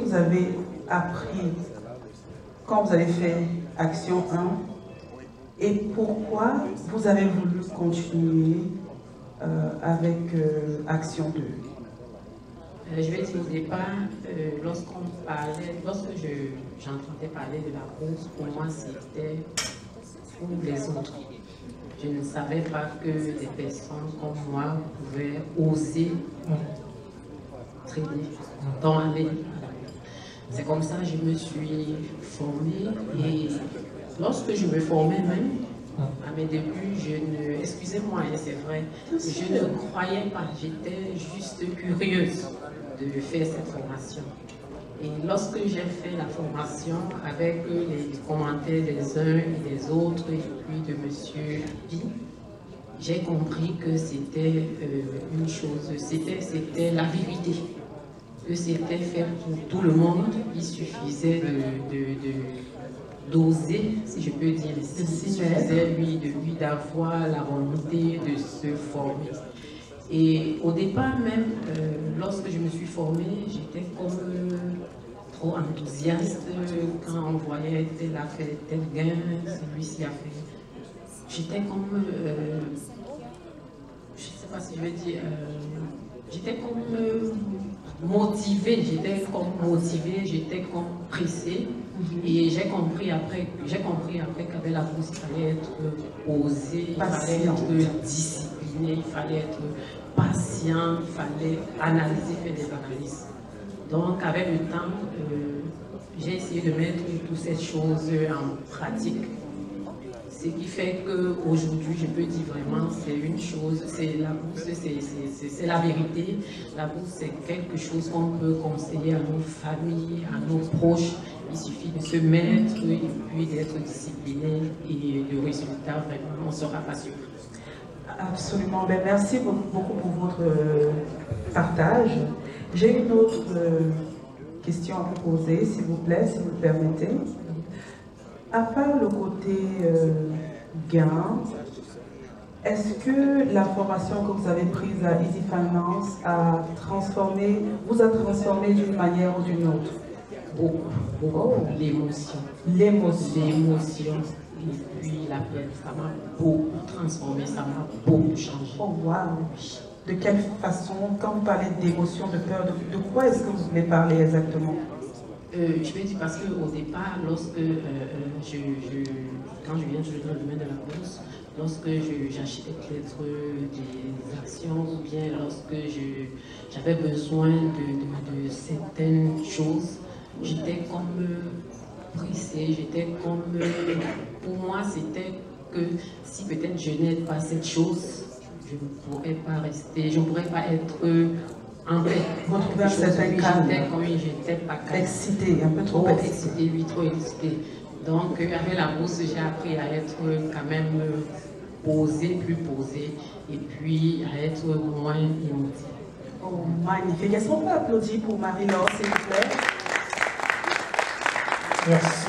vous avez appris quand vous avez fait Action 1 et pourquoi vous avez voulu continuer avec Action 2? Je vais dire au départ, lorsque j'entendais parler de la bourse, pour moi c'était pour les autres. Je ne savais pas que des personnes comme moi pouvaient oser trader, dans aller. C'est comme ça que je me suis formée et lorsque je me formais même, à mes débuts, excusez-moi, c'est vrai, je ne croyais pas, j'étais juste curieuse de faire cette formation. Et lorsque j'ai fait la formation avec les commentaires des uns et des autres et puis de M. Abi, j'ai compris que c'était une chose, c'était la vérité, que c'était fait pour tout le monde, il suffisait d'oser, si je peux dire, il suffisait lui d'avoir la volonté de se former. Et au départ même, lorsque je me suis formée, j'étais comme trop enthousiaste quand on voyait tel a fait tel gain, celui-ci a fait. J'étais comme, je ne sais pas si je vais dire, j'étais comme motivée, j'étais comme pressée. Et j'ai compris après qu'avec la bourse, il fallait être osé, il fallait être discipliné, il fallait être patient, il fallait analyser, faire des analyses. Donc avec le temps, j'ai essayé de mettre toutes ces choses en pratique. Ce qui fait qu'aujourd'hui, je peux dire vraiment, c'est une chose, c'est la bourse, c'est la vérité. La bourse, c'est quelque chose qu'on peut conseiller à nos familles, à nos proches. Il suffit de se mettre et puis d'être discipliné et le résultat, vraiment, on ne sera pas sûr. Absolument. Ben, merci beaucoup pour votre partage. J'ai une autre question à vous poser, s'il vous plaît, si vous le permettez. À part le côté gain, est-ce que la formation que vous avez prise à Easy Finance vous a transformé d'une manière ou d'une autre? Beaucoup. L'émotion. L'émotion. Et puis la paix, ça m'a beaucoup transformé, ça m'a beaucoup changé. Oh wow! De quelle façon, quand vous parlez d'émotion, de peur, de quoi est-ce que vous voulez parler exactement? Je vais dire parce qu'au départ, lorsque quand je viens dans le domaine de la bourse, lorsque j'achetais peut-être des actions ou bien lorsque j'avais besoin de certaines choses, j'étais comme pressée, j'étais comme... pour moi, c'était que si peut-être je n'aide pas cette chose, je ne pourrais pas rester, je ne pourrais pas être en paix. Retrouver un certain calme. J'étais pas calme. Excitée, un peu trop excitée. Oui, trop excitée. Donc, avec la bourse, j'ai appris à être quand même posée, plus posée, et puis à être moins émotive. Oh, magnifique. Est-ce qu'on peut applaudir pour Marie-Laure, s'il vous plaît? Merci.